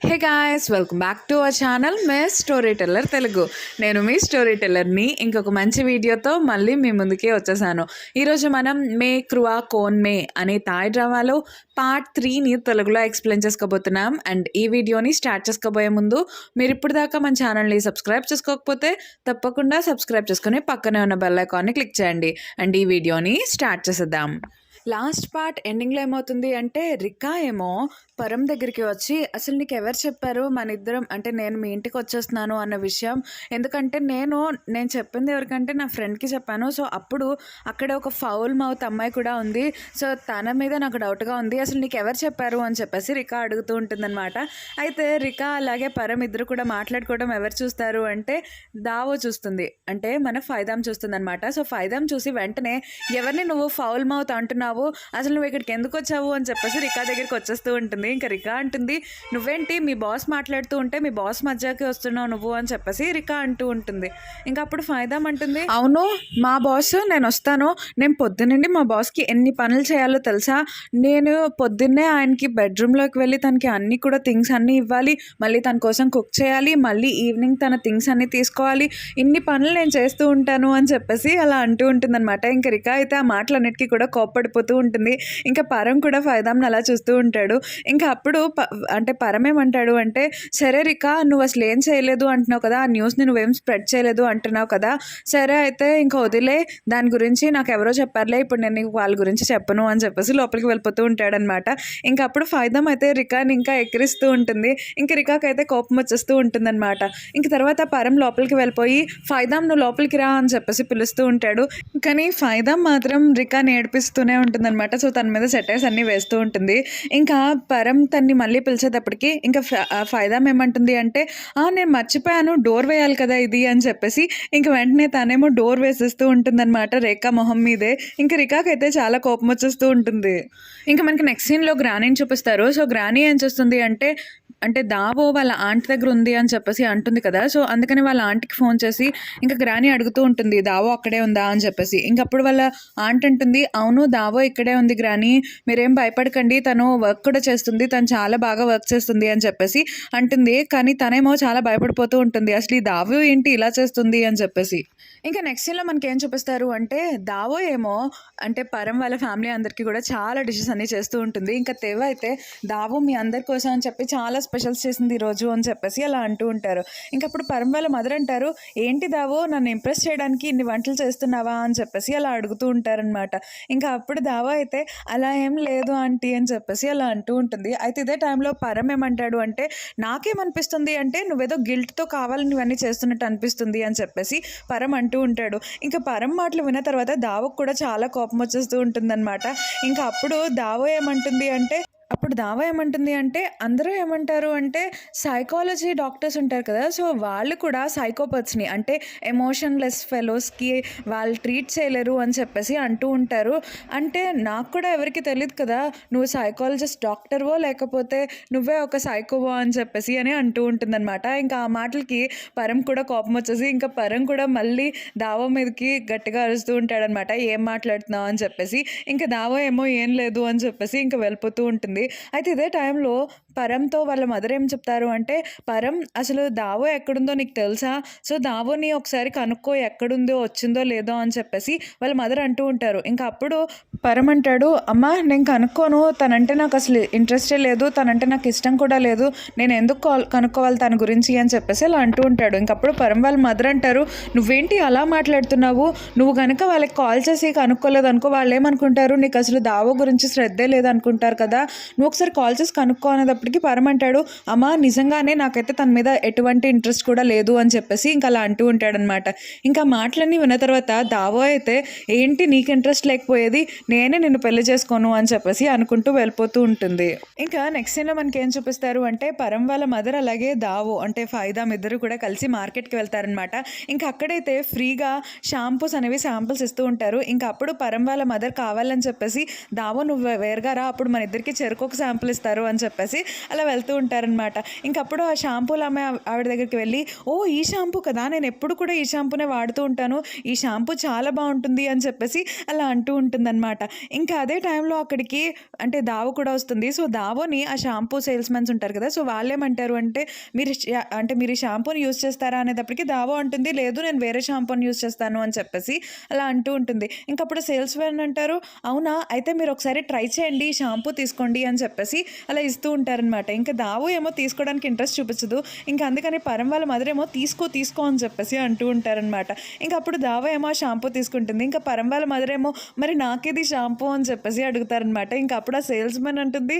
Hey guys, welcome back to our channel miss story teller Telugu. నేను మీ story టెల్లర్ని ఇంకొక మంచి వీడియోతో మళ్ళీ మీ ముందుకే వచ్చేసాను. ఈరోజు మనం మే క్రువా కోన్ మే అనే థాయ్ డ్రామాలో పార్ట్ 3ని తెలుగులో ఎక్స్ప్లెయిన్ చేసుకోబోతున్నాం. అండ్ ఈ వీడియోని స్టార్ట్ చేసుకోబోయే ముందు మీరు ఇప్పుడు దాకా మన ఛానల్ని సబ్స్క్రైబ్ చేసుకోకపోతే తప్పకుండా సబ్స్క్రైబ్ చేసుకుని పక్కనే ఉన్న బెల్ ఐకాన్ని క్లిక్ చేయండి. అండ్ ఈ వీడియోని స్టార్ట్ చేసేద్దాం. లాస్ట్ పార్ట్ ఎండింగ్లో ఏమవుతుంది అంటే రికా ఏమో పరం దగ్గరికి వచ్చి, అసలు నీకు ఎవరు చెప్పారు మన ఇద్దరం అంటే నేను మీ ఇంటికి వచ్చేస్తున్నాను అన్న విషయం, ఎందుకంటే నేను చెప్పింది ఎవరికంటే నా ఫ్రెండ్కి చెప్పాను. సో అప్పుడు అక్కడ ఒక ఫౌల్ మౌత్ అమ్మాయి కూడా ఉంది. సో తన మీద నాకు డౌట్గా ఉంది, అసలు నీకు ఎవరు చెప్పారు అని చెప్పేసి రికా అడుగుతూ ఉంటుందన్నమాట. అయితే రికా అలాగే పరం ఇద్దరు కూడా మాట్లాడుకోవడం ఎవరు చూస్తారు అంటే దావో చూస్తుంది, అంటే మన ఫైదాం చూస్తుంది అనమాట. సో ఫైదాం చూసి వెంటనే ఎవరిని నువ్వు ఫౌల్ మౌత్ అంటున్నావు, అసలు నువ్వు ఇక్కడికి ఎందుకు వచ్చావు అని చెప్పేసి రికా దగ్గరికి వచ్చేస్తూ ఉంటుంది. ఇంకా రికా అంటుంది, నువ్వేంటి మీ బాస్ మాట్లాడుతూ ఉంటే మీ బాస్ మధ్యకి వస్తున్నావు నువ్వు అని చెప్పేసి రికా అంటూ ఉంటుంది. ఇంకా అప్పుడు ఫైదాం అంటుంది, అవును మా బాస్ నేను వస్తాను, నేను పొద్దున్నండి మా బాస్కి ఎన్ని పనులు చేయాలో తెలుసా, నేను పొద్దున్నే ఆయనకి బెడ్రూమ్లోకి వెళ్ళి తనకి అన్నీ కూడా థింగ్స్ అన్నీ ఇవ్వాలి, మళ్ళీ తన కోసం కుక్ చేయాలి, మళ్ళీ ఈవినింగ్ తన థింగ్స్ అన్నీ తీసుకోవాలి, ఇన్ని పనులు నేను చేస్తూ ఉంటాను అని చెప్పేసి అలా అంటూ ఉంటుంది అనమాట. ఇంకా రికా అయితే ఆ మాటలన్నిటికీ కూడా కోప్పడిపోతూ ఉంటుంది. ఇంకా పరం కూడా ఫైదాంని అలా చూస్తూ ఉంటాడు. ఇంకా అప్పుడు అంటే పరం ఏమంటాడు అంటే, సరే రికా నువ్వు అసలు ఏం చేయలేదు అంటున్నావు కదా, ఆ న్యూస్ని నువ్వేం స్ప్రెడ్ చేయలేదు అంటున్నావు కదా, సరే అయితే ఇంకా వదిలే, దాని గురించి నాకు ఎవరో చెప్పారులే, ఇప్పుడు నేను నీకు వాళ్ళ గురించి చెప్పను అని చెప్పేసి లోపలికి వెళ్ళిపోతూ ఉంటాడనమాట. ఇంకా అప్పుడు ఫైదాం అయితే రికాని ఇంకా ఎక్కిరిస్తూ ఉంటుంది. ఇంకా రికాకి అయితే కోపం వచ్చేస్తూ ఉంటుందన్నమాట. ఇంక తర్వాత పరం లోపలికి వెళ్ళిపోయి, ఫైదాం నువ్వు లోపలికి రా అని చెప్పేసి పిలుస్తూ ఉంటాడు. కానీ ఫైదాం మాత్రం రికాని ఏడిపిస్తూనే ఉంటుందన్నమాట. సో తన మీద సెటైర్స్ అన్నీ వేస్తూ ఉంటుంది. ఇంకా పరం తన్ని మళ్ళీ పిలిచేటప్పటికి ఇంకా ఫైదాం ఏమంటుంది అంటే, నేను మర్చిపోయాను డోర్ వేయాలి కదా ఇది అని చెప్పేసి ఇంక వెంటనే తనేమో డోర్ వేసేస్తూ ఉంటుందన్నమాట రేఖా మొహం మీదే. ఇంకా రికాకి అయితే చాలా కోపం వచ్చేస్తూ ఉంటుంది. ఇంకా మనకి నెక్స్ట్ సీన్లో గ్రానీని చూపిస్తారు. సో గ్రానీ ఏం చేస్తుంది అంటే దావో వాళ్ళ ఆంటీ దగ్గర ఉంది అని చెప్పేసి అంటుంది కదా. సో అందుకని వాళ్ళ ఆంటీకి ఫోన్ చేసి ఇంకా గ్రానీ అడుగుతూ ఉంటుంది, దావో అక్కడే ఉందా అని చెప్పేసి. ఇంకప్పుడు వాళ్ళ ఆంటీ అంటుంది, అవును దావో ఇక్కడే ఉంది గ్రానీ, మీరేం భయపడకండి, తను వర్క్ కూడా చేస్తుంది, తను చాలా బాగా వర్క్ చేస్తుంది అని చెప్పేసి అంటుంది. కానీ తనేమో చాలా భయపడిపోతూ ఉంటుంది, అసలు ఈ దావో ఏంటి ఇలా చేస్తుంది అని చెప్పేసి. ఇంకా నెక్స్ట్ సీన్లో మనకి ఏం చూపిస్తారు అంటే దావో ఏమో అంటే పరం వాళ్ళ ఫ్యామిలీ అందరికీ కూడా చాలా డిషెస్ అన్నీ చేస్తూ ఉంటుంది. ఇంకా తెవ అయితే దావో మీ అందరి కోసం అని చెప్పి చాలా స్పెషల్స్ చేసింది ఈరోజు అని చెప్పేసి అలా అంటూ ఉంటారు. ఇంకప్పుడు పరం వాళ్ళ మదర్ అంటారు, ఏంటి దావో నన్ను ఇంప్రెస్ చేయడానికి ఇన్ని వంటలు చేస్తున్నావా అని చెప్పేసి అలా అడుగుతూ ఉంటారనమాట. ఇంకా అప్పుడు దావో అయితే అలా ఏం లేదు ఆంటీ అని చెప్పేసి అలా అంటూ ఉంటుంది. అయితే ఇదే టైంలో పరం ఏమంటాడు అంటే, నాకేమనిపిస్తుంది అంటే నువ్వేదో గిల్ట్తో కావాలని ఇవన్నీ చేస్తున్నట్టు అనిపిస్తుంది అని చెప్పేసి పరం అంటూ ఉంటాడు. ఇంకా పరం మాటలు విన్న తర్వాత దావోకు కూడా చాలా కోపం వచ్చేస్తూ ఉంటుందన్నమాట. ఇంకా అప్పుడు దావో ఏమంటుంది అంటే అందరూ ఏమంటారు అంటే సైకాలజీ డాక్టర్స్ ఉంటారు కదా, సో వాళ్ళు కూడా సైకోపత్స్ని అంటే ఎమోషన్లెస్ ఫెలోస్కి వాళ్ళు ట్రీట్ చేయలేరు అని చెప్పేసి అంటూ ఉంటారు. అంటే నాకు కూడా ఎవరికి తెలియదు కదా నువ్వు సైకాలజిస్ట్ డాక్టర్వో లేకపోతే నువ్వే ఒక సైకోవో అని చెప్పేసి అని అంటూ ఉంటుందన్నమాట. ఇంకా ఆ మాటలకి పరం కూడా కోపం వచ్చేసి ఇంకా పరం కూడా మళ్ళీ దావో మీదకి గట్టిగా అరుస్తూ ఉంటాడనమాట, ఏం మాట్లాడుతున్నావు అని చెప్పేసి. ఇంకా దావో ఏమో ఏం లేదు అని చెప్పేసి ఇంకా వెళ్ళిపోతూ ఉంటుంది. అయితే ఇదే టైంలో పరంతో వాళ్ళ మదర్ ఏం చెప్తారు అంటే, పరం అసలు దావో ఎక్కడుందో నీకు తెలుసా, సో దావోని ఒకసారి కనుక్కో ఎక్కడుందో వచ్చిందో లేదో అని చెప్పేసి వాళ్ళ మదర్ అంటూ ఉంటారు. ఇంకా అప్పుడు పరం అంటాడు, అమ్మ నేను కనుక్కోను, తనంటే నాకు అసలు ఇంట్రెస్టే లేదు, తనంటే నాకు ఇష్టం కూడా లేదు, నేను ఎందుకు కనుక్కోవాలి తన గురించి అని చెప్పేసి అలా అంటూ ఉంటాడు. ఇంకప్పుడు పరం వాళ్ళ మదర్ అంటారు, నువ్వేంటి అలా మాట్లాడుతున్నావు, నువ్వు కనుక వాళ్ళకి కాల్ చేసి కనుక్కోలేదు అనుకో వాళ్ళు ఏమనుకుంటారు, నీకు అసలు దావో గురించి శ్రద్ధే లేదనుకుంటారు కదా, నువ్వు ఒకసారి కాల్ చేసి కనుక్కో అనేటప్పటికి పరం అంటాడు, అమ్మ నిజంగానే నాకైతే తన మీద ఎటువంటి ఇంట్రెస్ట్ కూడా లేదు అని చెప్పేసి ఇంకా అలా అంటూ ఉంటాడనమాట. ఇంకా మాటలన్నీ విన్న తర్వాత దావో అయితే, ఏంటి నీకు ఇంట్రెస్ట్ లేకపోయేది, నేనే నిన్ను పెళ్లి చేసుకోను అని చెప్పేసి అనుకుంటూ వెళ్ళిపోతూ ఉంటుంది. ఇంకా నెక్స్ట్ సీన్లో మనకి ఏం చూపిస్తారు అంటే పరం వాళ్ళ మదర్ అలాగే దావో అంటే ఫైదాం ఇద్దరు కూడా కలిసి మార్కెట్కి వెళ్తారనమాట. ఇంకా అక్కడైతే ఫ్రీగా షాంపూస్ అనేవి శాంపుల్స్ ఇస్తూ ఉంటారు. ఇంకా అప్పుడు పరం వాళ్ళ మదర్ కావాలని చెప్పేసి, దావో నువ్వు వేరుగా రా, అప్పుడు మన ఇద్దరికి చెరుకు శాంపుల్ ఇస్తారు అని చెప్పేసి అలా వెళ్తూ ఉంటారనమాట. ఇంకప్పుడు ఆ షాంపూలు అమ్మే ఆవిడ దగ్గరికి వెళ్ళి, ఓ ఈ షాంపూ కదా, నేను ఎప్పుడు కూడా ఈ షాంపూనే వాడుతూ ఉంటాను, ఈ షాంపూ చాలా బాగుంటుంది అని చెప్పేసి అలా అంటూ ఉంటుందన్నమాట. ఇంకా అదే టైంలో అక్కడికి అంటే దావు కూడా వస్తుంది. సో దావోని ఆ షాంపూ సేల్స్ మెన్స్ ఉంటారు కదా, సో వాళ్ళేమంటారు అంటే మీరు ఈ షాంపూని యూస్ చేస్తారా అనేటప్పటికి దావో అంటుంది, లేదు నేను వేరే షాంపూని యూస్ చేస్తాను అని చెప్పేసి అలా అంటూ ఉంటుంది. ఇంకప్పుడు సేల్స్ మెన్ అంటారు, అవునా అయితే మీరు ఒకసారి ట్రై చేయండి, ఈ షాంపూ తీసుకోండి అని చెప్పేసి అలా ఇస్తూ ఉంటారనమాట. ఇంకా దావు ఏమో తీసుకోవడానికి ఇంట్రెస్ట్ చూపించదు. ఇంకా అందుకని పరం వాళ్ళ మదర్ ఏమో తీసుకో అని చెప్పేసి అంటూ ఉంటారనమాట. ఇంకా అప్పుడు దావో ఏమో ఆ షాంపూ తీసుకుంటుంది. ఇంకా పరం వాళ్ళ మదర్ ఏమో మరి నాకేది షాంపూ అని చెప్పేసి అడుగుతారనమాట. ఇంకా అప్పుడు ఆ సేల్స్ మెన్ అంటుంది,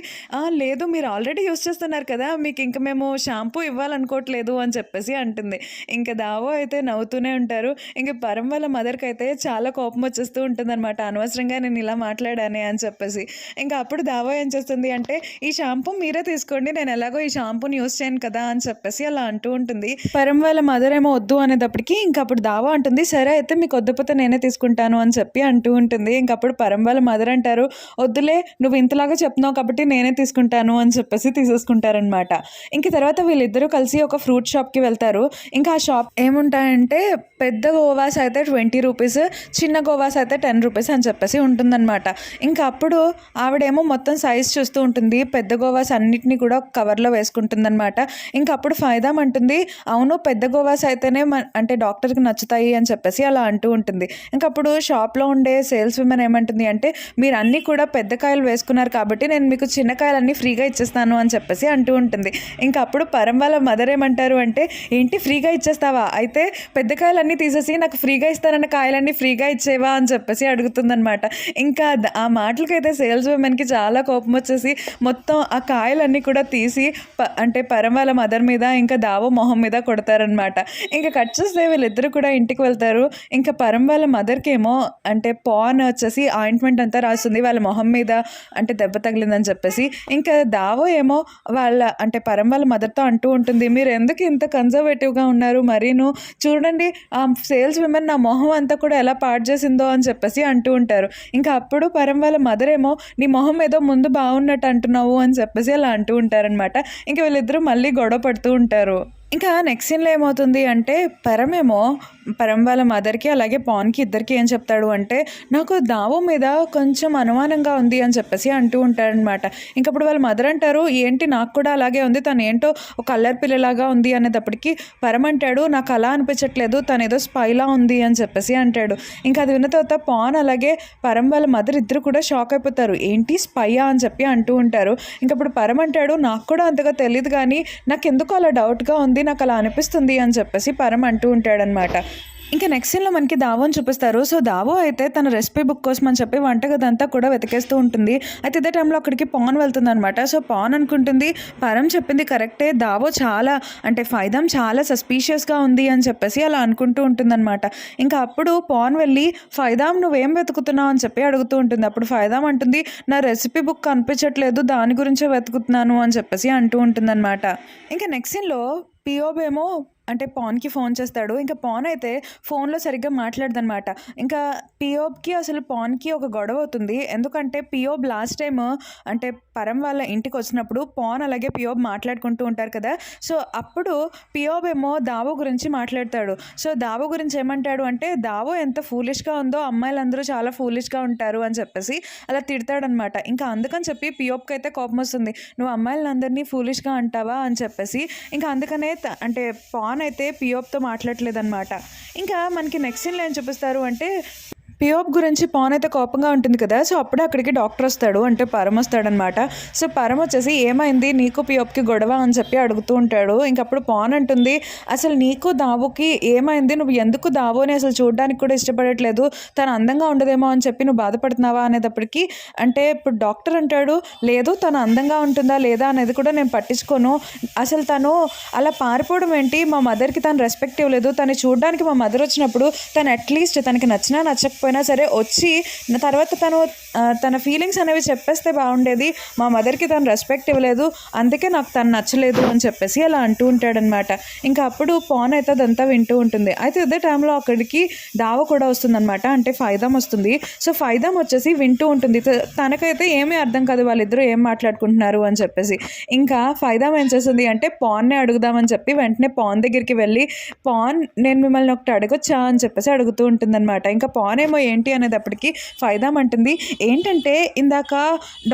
లేదు మీరు ఆల్రెడీ యూస్ చేస్తున్నారు కదా, మీకు ఇంకా మేము షాంపూ ఇవ్వాలనుకోవట్లేదు అని చెప్పేసి అంటుంది. ఇంకా దావో అయితే నవ్వుతూనే ఉంటారు. ఇంకా పరం వాళ్ళ మదర్కి అయితే చాలా కోపం వచ్చేస్తూ ఉంటుందన్నమాట, అనవసరంగా నేను ఇలా మాట్లాడానే అని చెప్పేసి. ఇంకా అప్పుడు దావో ఏం చేస్తుంది అంటే, ఈ షాంపూ మీరే తీసుకోండి, నేను ఎలాగో ఈ షాంపూని యూస్ చేయను కదా అని చెప్పేసి అలా అంటూ ఉంటుంది. పరం వాళ్ళ మదర్ ఏమో వద్దు అనేటప్పటికి ఇంకా అప్పుడు దావో అంటుంది, సరే అయితే మీకు వద్దుపోతే నేనే తీసుకుంటాను అని చెప్పి అంటూ ఉంటుంది. ఇంకప్పుడు పరం వాళ్ళ మదర్ అంటారు, వద్దులే నువ్వు ఇంతలాగా చెప్తున్నావు కాబట్టి నేనే తీసుకుంటాను అని చెప్పేసి తీసేసుకుంటారనమాట. ఇంక తర్వాత వీళ్ళిద్దరూ కలిసి ఒక ఫ్రూట్ షాప్కి వెళ్తారు. ఇంకా ఆ షాప్ ఏముంటాయంటే పెద్ద గోవాస్ అయితే 20 రూపీస్, చిన్న గోవాస్ అయితే 10 రూపీస్ అని చెప్పేసి ఉంటుందన్నమాట. ఇంకా అప్పుడు ఆవిడేమో మొత్తం సైజ్ చూస్తూ ఉంటుంది, పెద్ద గోవాస్ అన్నిటినీ కూడా కవర్లో వేసుకుంటుందన్నమాట. ఇంకా అప్పుడు ఫైదాం అంటుంది, అవును పెద్ద గోవాస్ అయితేనే అంటే డాక్టర్కి నచ్చుతాయి అని చెప్పేసి అలా అంటూ ఉంటుంది. ఇంకా అప్పుడు షాప్లో ఉండే సేల్స్ విమెన్ ఏమంటుంది అంటే, మీరు అన్నీ కూడా పెద్ద కాయలు వేసుకున్నారు కాబట్టి నేను మీకు చిన్న కాయలన్నీ ఫ్రీగా ఇచ్చేస్తాను అని చెప్పేసి అంటూ ఉంటుంది. ఇంకా అప్పుడు పరం వాళ్ళ మదర్ ఏమంటారు అంటే, ఏంటి ఫ్రీగా ఇచ్చేస్తావా, అయితే పెద్ద కాయలన్నీ తీసేసి నాకు ఫ్రీగా ఇస్తానన్న కాయలన్నీ ఫ్రీగా ఇచ్చేవా అని చెప్పేసి అడుగుతుందనమాట. ఇంకా ఆ మాటలకైతే సేల్స్ విమెన్కి చాలా కోపం వచ్చేసి మొత్తం ఆ కాయలన్నీ కూడా తీసి అంటే పరం వాళ్ళ మదర్ మీద ఇంకా దావో మొహం మీద కొడతారనమాట. ఇంకా కట్ చేస్తే వీళ్ళిద్దరూ కూడా ఇంటికి వెళ్తారు. ఇంకా పరం వాళ్ళ మదర్కి ఏమో అంటే పాన్ వచ్చేసి ఆయింట్మెంట్ అంతా రాస్తుంది వాళ్ళ మొహం మీద, అంటే దెబ్బ తగిలిందని చెప్పేసి. ఇంకా దావో ఏమో అంటే పరం వాళ్ళ మదర్తో అంటూ ఉంటుంది, మీరు ఎందుకు ఇంత కన్జర్వేటివ్గా ఉన్నారు, మరీను చూడండి ఆ సేల్స్ విమెన్ నా మొహం అంతా కూడా ఎలా పాడు చేసిందో అని చెప్పేసి అంటూ ఉంటారు. ఇంకా అప్పుడు పరం వాళ్ళ మదర్ ఏమో నీ మొహం ఏదో ముందు బాగున్నట్టు అంటున్నావు అని చెప్పేసి అలా అంటూ ఉంటారనమాట. ఇంకా వీళ్ళిద్దరూ మళ్ళీ గొడవ పడుతూ ఉంటారు. ఇంకా నెక్స్ట్ సీన్లో ఏమవుతుంది అంటే, పరం వాళ్ళ మదర్కి అలాగే పాన్కి ఇద్దరికి ఏం చెప్తాడు అంటే, నాకు దావో మీద కొంచెం అనుమానంగా ఉంది అని చెప్పేసి అంటూ ఉంటారనమాట. ఇంకప్పుడు వాళ్ళ మదర్ అంటారు, ఏంటి నాకు కూడా అలాగే ఉంది, తను ఏంటో ఒక అల్లరి పిల్లలాగా ఉంది అనేటప్పటికి పరం అంటాడు, నాకు అలా అనిపించట్లేదు, తను ఏదో స్పైలా ఉంది అని చెప్పేసి అంటాడు. ఇంకా అది విన్న తర్వాత పాన్ అలాగే పరం వాళ్ళ మదర్ ఇద్దరు కూడా షాక్ అయిపోతారు, ఏంటి స్పైయా అని చెప్పి అంటూ ఉంటారు. ఇంకప్పుడు పరం అంటాడు, నాకు కూడా అంతగా తెలియదు కానీ నాకు ఎందుకో అలా డౌట్గా ఉంది, నాకు అలా అనిపిస్తుంది అని చెప్పేసి పరం అంటూ ఉంటాడనమాట. ఇంకా నెక్స్ట్ సీన్లో మనకి దావోని చూపిస్తారు. సో దావో అయితే తన రెసిపీ బుక్ కోసం అని చెప్పి వంటగదంతా కూడా వెతికేస్తూ ఉంటుంది. అయితే ఇదే టైంలో అక్కడికి పాన్ వెళ్తుంది అనమాట. సో పాన్ అనుకుంటుంది పరం చెప్పింది కరెక్టే, దావో చాలా అంటే ఫైదాం చాలా సస్పీషియస్గా ఉంది అని చెప్పేసి అలా అనుకుంటూ ఉంటుందన్నమాట. ఇంకా అప్పుడు పాన్ వెళ్ళి ఫైదాం నువ్వేం వెతుకుతున్నావు అని చెప్పి అడుగుతూ ఉంటుంది. అప్పుడు ఫైదాం అంటుంది, నా రెసిపీ బుక్ కనిపించట్లేదు, దాని గురించే వెతుకుతున్నాను అని చెప్పేసి అంటూ ఉంటుందన్నమాట. ఇంకా నెక్స్ట్ సీన్లో పియోబ్ ఏమో అంటే పాన్కి ఫోన్ చేస్తాడు. ఇంకా పాన్ అయితే ఫోన్లో సరిగ్గా మాట్లాడదనమాట. ఇంకా పియోబ్కి అసలు పాన్కి ఒక గొడవ అవుతుంది. ఎందుకంటే పియోబ్ లాస్ట్ టైం అంటే పరం వాళ్ళ ఇంటికి వచ్చినప్పుడు పాన్ అలాగే పియోబ్ మాట్లాడుకుంటూ ఉంటారు కదా. సో అప్పుడు పియోబ్ ఏమో దావో గురించి మాట్లాడతాడు. సో దావో గురించి ఏమంటాడు అంటే, దావో ఎంత ఫూలిష్గా ఉందో, అమ్మాయిలందరూ చాలా ఫూలిష్గా ఉంటారు అని చెప్పేసి అలా తిడతాడనమాట. ఇంకా అందుకని చెప్పి పియోబ్కి అయితే కోపం వస్తుంది, నువ్వు అమ్మాయిలందరినీ ఫూలిష్గా అంటావా అని చెప్పేసి. ఇంకా అందుకనే అంటే పాన్ అయితే పియోబ్తో మాట్లాడలేదన్నమాట. ఇంకా మనకి నెక్స్ట్ సీన్లో ఏం చూపిస్తారు అంటే, పియోబ్ గురించి పాన్ అయితే కోపంగా ఉంటుంది కదా. సో అప్పుడే అక్కడికి డాక్టర్ వస్తాడు, అంటే పరం వస్తాడనమాట. సో పరం వచ్చేసి ఏమైంది నీకు పియోబ్కి గొడవ అని చెప్పి అడుగుతూ ఉంటాడు. ఇంకప్పుడు పాన్ అంటుంది, అసలు నీకు దావోకి ఏమైంది, నువ్వు ఎందుకు దావోని అసలు చూడడానికి కూడా ఇష్టపడట్లేదు, తను అందంగా ఉండదేమో అని చెప్పి నువ్వు బాధపడుతున్నావా అనేటప్పటికి అంటే ఇప్పుడు డాక్టర్ అంటాడు, లేదు తను అందంగా ఉంటుందా లేదా అనేది కూడా నేను పట్టించుకోను, అసలు తను అలా పారిపోవడం ఏంటి, మా మదర్కి తను రెస్పెక్ట్ ఇవ్వలేదు, తను చూడడానికి మా మదర్ వచ్చినప్పుడు తను అట్లీస్ట్ తనకి నచ్చినా నచ్చకపోయినా లేకపోయినా సరే వచ్చి తర్వాత తన ఫీలింగ్స్ అనేవి చెప్పేస్తే బాగుండేది, మా మదర్కి తను రెస్పెక్ట్ ఇవ్వలేదు, అందుకే నాకు తను నచ్చలేదు అని చెప్పేసి అలా అంటూ ఉంటాడనమాట. ఇంకా అప్పుడు పాన్ అయితే అదంతా వింటూ ఉంటుంది. అయితే అదే టైంలో అక్కడికి దావ కూడా వస్తుందన్నమాట, అంటే ఫైదాం వస్తుంది. సో ఫైదాం వచ్చేసి వింటూ ఉంటుంది. తనకైతే ఏమీ అర్థం కాదు వాళ్ళిద్దరూ ఏం మాట్లాడుకుంటున్నారు అని చెప్పేసి. ఇంకా ఫైదాం ఏం చేస్తుంది అంటే పాన్నే అడుగుదామని చెప్పి వెంటనే పాన్ దగ్గరికి వెళ్ళి, పాన్ నేను మిమ్మల్ని ఒకటి అడగొచ్చా అని చెప్పేసి అడుగుతూ ఉంటుందన్నమాట. ఇంకా పాన్ ఏమో ఏంటి అనేటప్పటికి ఫైదాం అంటుంది, ఏంటంటే ఇందాక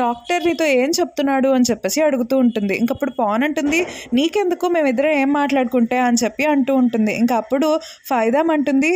డాక్టర్ నీతో ఏం చెప్తున్నాడు అని చెప్పేసి అడుగుతూ ఉంటుంది. ఇంకప్పుడు పాన్ అంటుంది, నీకెందుకు, మేమిద్దరం ఏం మాట్లాడుకుంటే అని చెప్పి అంటూ ఉంటుంది. ఇంకా అప్పుడు ఫైదాం అంటుంది,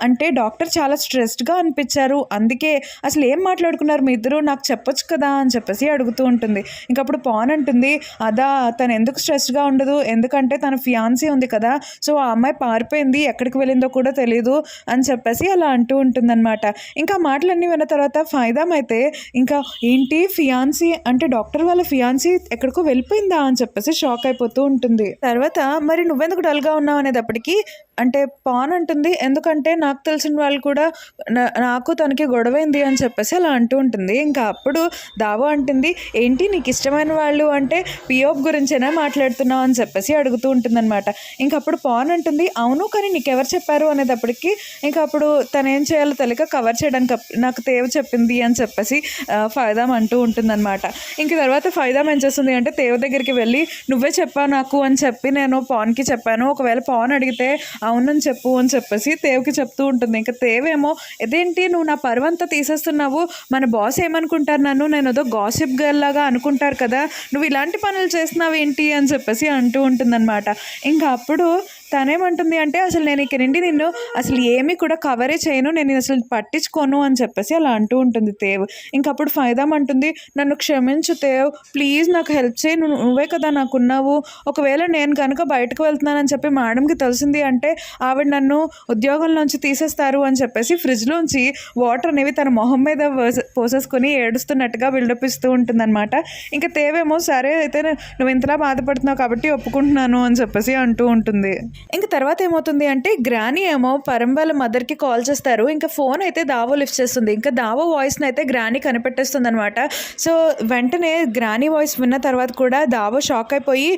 అంటే డాక్టర్ చాలా స్ట్రెస్డ్గా అనిపించారు, అందుకే అసలు ఏం మాట్లాడుకున్నారు మీ ఇద్దరు, నాకు చెప్పొచ్చు కదా అని చెప్పేసి అడుగుతూ ఉంటుంది. ఇంకప్పుడు పాన్ అంటుంది, అదా తను ఎందుకు స్ట్రెస్డ్గా ఉండదు, ఎందుకంటే తన ఫియాన్సీ ఉంది కదా, సో ఆ అమ్మాయి పారిపోయింది, ఎక్కడికి వెళ్ళిందో కూడా తెలియదు అని చెప్పేసి అలా అంటూ ఉంటుందన్నమాట. ఇంకా మాటలన్నీ విన్న తర్వాత ఫైదాం అయితే ఇంకా ఏంటి ఫియాన్సీ అంటే డాక్టర్ వాళ్ళ ఫియాన్సీ ఎక్కడికో వెళ్ళిపోయిందా అని చెప్పేసి షాక్ అయిపోతూ ఉంటుంది. తర్వాత మరి నువ్వెందుకు డల్గా ఉన్నావు అనేటప్పటికి అంటే పాన్ అంటుంది, ఎందుకంటే నాకు తెలిసిన వాళ్ళు కూడా నాకు తనకి గొడవైంది అని చెప్పేసి అలా అంటూ ఉంటుంది. ఇంకా అప్పుడు దావా అంటుంది, ఏంటి నీకు ఇష్టమైన వాళ్ళు అంటే పియోప్ గురించేనా మాట్లాడుతున్నావు అని చెప్పేసి అడుగుతూ ఉంటుందన్నమాట. ఇంకా అప్పుడు పాన్ అంటుంది, అవును కానీ నీకెవరు చెప్పారు అనేటప్పటికి ఇంకా అప్పుడు తను ఏం చేయాలో తెలియక కవర్ చేయడానికి నాకు తేవ చెప్పింది అని చెప్పేసి ఫైదాం అంటూ ఉంటుందన్నమాట. ఇంక తర్వాత ఫైదాం ఏం చేస్తుంది అంటే తేవ దగ్గరికి వెళ్ళి, నువ్వే చెప్పావు నాకు అని చెప్పి నేను పాన్కి చెప్పాను, ఒకవేళ పాన్ అడిగితే అవునని చెప్పు అని చెప్పేసి తేవకి చెప్తూ ఉంటుంది. ఇంకా తేవేమో, ఇదేంటి నువ్వు నా పరువంతా తీసేస్తున్నావు, మన బాస్ ఏమనుకుంటారు నన్ను, నేను ఏదో గాసిప్ గర్ల్ లాగా అనుకుంటారు కదా, నువ్వు ఇలాంటి పనులు చేస్తున్నావు ఏంటి అని చెప్పేసి అంటూ ఉంటుందన్నమాట. ఇంకా అప్పుడు తనేమంటుంది అంటే, అసలు నేను ఇక్కడ నుండి నిన్ను అసలు ఏమీ కూడా కవరే చేయను, నేను అసలు పట్టించుకోను అని చెప్పేసి అలా అంటూ ఉంటుంది తేవ్. ఇంకప్పుడు ఫైదాం అంటుంది, నన్ను క్షమించు తేవ్, ప్లీజ్ నాకు హెల్ప్ చేయి, నువ్వే కదా నాకున్నావు, ఒకవేళ నేను కనుక బయటకు వెళ్తున్నానని చెప్పి మేడంకి తెలిసింది అంటే ఆవిడ నన్ను ఉద్యోగంలోంచి తీసేస్తారు అని చెప్పేసి ఫ్రిడ్జ్లోంచి వాటర్ అనేవి తన మొహం మీద పోసేసుకొని ఏడుస్తున్నట్టుగా బిల్డప్ ఇస్తూ ఉంటుందన్నమాట. ఇంకా తేవేమో, సరే అయితే నువ్వు ఇంతలా బాధపడుతున్నావు కాబట్టి ఒప్పుకుంటున్నాను అని చెప్పేసి అంటూ ఉంటుంది. ఇంక తర్వాత ఏమవుతుంది అంటే గ్రానీ ఏమో పరం వాళ్ళ మదర్కి కాల్ చేస్తారు. ఇంకా ఫోన్ అయితే దావో లిఫ్ట్ చేస్తుంది. ఇంకా దావో వాయిస్ని అయితే గ్రానీ కనిపెట్టేస్తుంది అనమాట. సో వెంటనే గ్రానీ వాయిస్ విన్న తర్వాత కూడా దావో షాక్ అయిపోయి,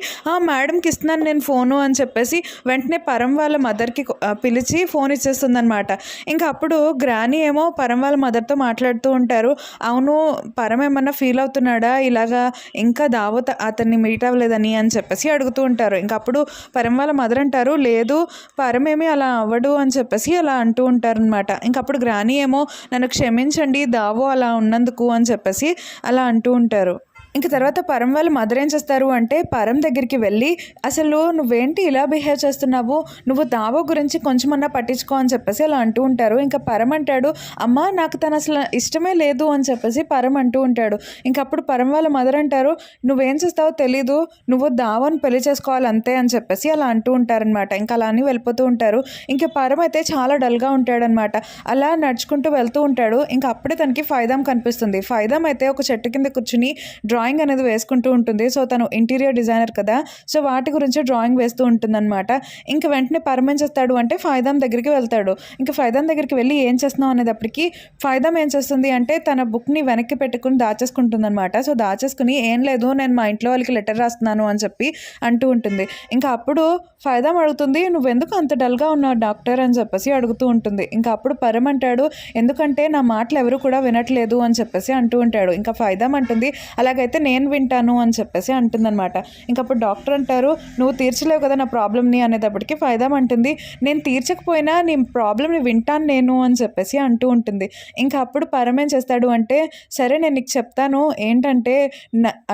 మేడంకి ఇస్తున్నాను నేను ఫోను అని చెప్పేసి వెంటనే పరం వాళ్ళ మదర్కి పిలిచి ఫోన్ ఇచ్చేస్తుంది అనమాట. ఇంకా అప్పుడు గ్రానీ ఏమో పరం వాళ్ళ మదర్తో మాట్లాడుతూ ఉంటారు. అవును, పరం ఏమన్నా ఫీల్ అవుతున్నాడా ఇలాగా ఇంకా దావో అతన్ని మీట్ అవ్వలేదని అని చెప్పేసి అడుగుతూ ఉంటారు. ఇంకా అప్పుడు పరం వాళ్ళ మదర్ అంటారు, లేదు పరమేమి అలా అవ్వడు అని చెప్పేసి అలా అంటూ ఉంటారనమాట. ఇంకప్పుడు గ్రానీ ఏమో, నన్ను క్షమించండి దావో అలా ఉన్నందుకు అని చెప్పేసి అలా అంటూ ఉంటారు. ఇంక తర్వాత పరం వాళ్ళ మదర్ ఏం చేస్తారు అంటే పరం దగ్గరికి వెళ్ళి, అసలు నువ్వేంటి ఇలా బిహేవ్ చేస్తున్నావు, నువ్వు దావో గురించి కొంచెమన్నా పట్టించుకో అని చెప్పేసి అలా అంటూ ఉంటారు. ఇంకా పరం అంటాడు, అమ్మ నాకు తను అసలు ఇష్టమే లేదు అని చెప్పేసి పరం అంటూ ఉంటాడు. ఇంకప్పుడు పరం వాళ్ళ మదర్ అంటారు, నువ్వేం చేస్తావో తెలీదు, నువ్వు దావోని పెళ్లి చేసుకోవాలి అంతే అని చెప్పేసి అలా అంటూ ఉంటారనమాట. ఇంకా అలా అని వెళ్ళిపోతూ ఉంటారు. ఇంకా పరం అయితే చాలా డల్గా ఉంటాడనమాట. అలా నడుచుకుంటూ వెళ్తూ ఉంటాడు. ఇంకా అప్పుడే తనకి ఫైదాం కనిపిస్తుంది. ఫైదాం అయితే ఒక చెట్టు కింద కూర్చుని డ్రాయింగ్ అనేది వేసుకుంటూ ఉంటుంది. సో తను ఇంటీరియర్ డిజైనర్ కదా, సో వాటి గురించి డ్రాయింగ్ వేస్తూ ఉంటుందన్నమాట. ఇంకా వెంటనే పరం ఏం చేస్తాడు అంటే ఫైదాం దగ్గరికి వెళ్తాడు. ఇంకా ఫైదాం దగ్గరికి వెళ్ళి ఏం చేస్తున్నావు అనేటప్పటికి ఫైదాం ఏం చేస్తుంది అంటే తన బుక్ని వెనక్కి పెట్టుకుని దాచేసుకుంటుందన్నమాట. సో దాచేసుకుని, ఏం లేదు నేను మా ఇంట్లో వాళ్ళకి లెటర్ రాస్తున్నాను అని చెప్పి అంటూ ఉంటుంది. ఇంకా అప్పుడు ఫైదాం అడుగుతుంది, నువ్వెందుకు అంత డల్గా ఉన్నావు డాక్టర్ అని చెప్పేసి అడుగుతూ ఉంటుంది. ఇంకా అప్పుడు పరం అంటాడు, ఎందుకంటే నా మాటలు ఎవరు కూడా వినట్లేదు అని చెప్పేసి అంటూ ఉంటాడు. ఇంకా ఫైదాం అంటుంది, అలాగైతే నేను వింటాను అని చెప్పేసి అంటుందన్నమాట. ఇంకప్పుడు డాక్టర్ అంటారు, నువ్వు తీర్చలేవు కదా నా ప్రాబ్లమ్ని అనేటప్పటికి ఫైదాం అంటుంది, నేను తీర్చకపోయినా నీ ప్రాబ్లమ్ని వింటాను నేను అని చెప్పేసి అంటూ ఉంటుంది. ఇంకా అప్పుడు పరం ఏం చేస్తాడు అంటే, సరే నేను నీకు చెప్తాను, ఏంటంటే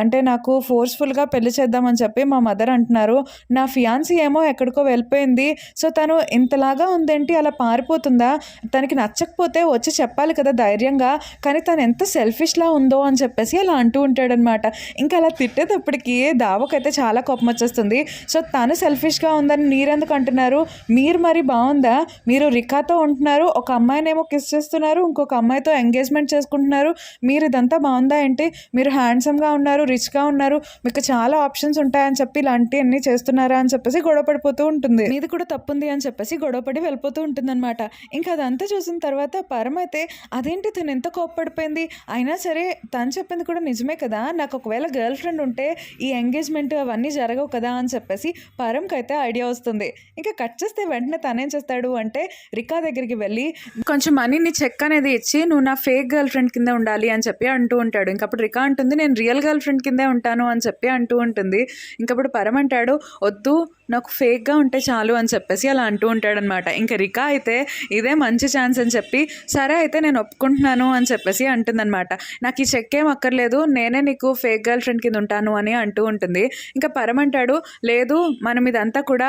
అంటే నాకు ఫోర్స్ఫుల్గా పెళ్లి చేద్దామని చెప్పి మా మదర్ అంటున్నారు, నా ఫియాన్సీ ఏమో ఎక్కడికో వెళ్ళిపోయింది, సో తను ఇంతలాగా ఉందేంటి, అలా పారిపోతుందా, తనకి నచ్చకపోతే వచ్చి చెప్పాలి కదా ధైర్యంగా, కానీ తను ఎంత సెల్ఫిష్లా ఉందో అని చెప్పేసి అలా అంటూ ఉంటాడనమాట. ఉంటుందన్నమాట. ఇంకా అలా తిట్టేటప్పటికి దావకైతే చాలా కోపం వచ్చేస్తుంది. సో తను సెల్ఫిష్గా ఉందని మీరెందుకు అంటున్నారు, మీరు మరి బాగుందా, మీరు రికాతో ఉంటున్నారు, ఒక అమ్మాయినేమో కిస్ చేస్తున్నారు, ఇంకొక అమ్మాయితో ఎంగేజ్మెంట్ చేసుకుంటున్నారు, మీరు ఇదంతా బాగుందా ఏంటి, మీరు హ్యాండ్సమ్గా ఉన్నారు, రిచ్గా ఉన్నారు, మీకు చాలా ఆప్షన్స్ ఉంటాయని చెప్పి ఇలాంటివన్నీ చేస్తున్నారా అని చెప్పేసి గొడవ పడిపోతూ ఉంటుంది. మీది కూడా తప్పుంది అని చెప్పేసి గొడవపడి వెళ్ళిపోతూ ఉంటుందన్నమాట. ఇంకా అదంతా చూసిన తర్వాత పరం అయితే అదేంటి తను ఎంత కోప్పడిపోయింది, అయినా సరే తను చెప్పింది కూడా నిజమే కదా, నాకు ఒకవేళ గర్ల్ ఫ్రెండ్ ఉంటే ఈ ఎంగేజ్మెంట్ అవన్నీ జరగవు కదా అని చెప్పేసి పరంకి అయితే ఐడియా వస్తుంది. ఇంకా కట్ చేస్తే వెంటనే తనేం చేస్తాడు అంటే రికా దగ్గరికి వెళ్ళి కొంచెం మనీని చెక్ అనేది ఇచ్చి నువ్వు నా ఫేక్ గర్ల్ ఫ్రెండ్ కింద ఉండాలి అని చెప్పి అంటూ ఉంటాడు. ఇంకప్పుడు రికా అంటుంది నేను రియల్ గర్ల్ ఫ్రెండ్ కిందే ఉంటాను అని చెప్పి అంటూ ఉంటుంది. ఇంకప్పుడు పరం అంటాడు వద్దు నాకు ఫేక్గా ఉంటే చాలు అని చెప్పేసి అలా అంటూ ఉంటాడనమాట. ఇంకా రికా అయితే ఇదే మంచి ఛాన్స్ అని చెప్పి సరే అయితే నేను ఒప్పుకుంటున్నాను అని చెప్పేసి అంటుందన్నమాట. నాకు ఈ చెక్ ఏం అక్కర్లేదు, నేనే నీకు ఫేక్ గర్ల్ ఫ్రెండ్ కింద ఉంటాను అని అంటూ ఉంటుంది. ఇంకా పరం అంటాడు లేదు మనం ఇదంతా కూడా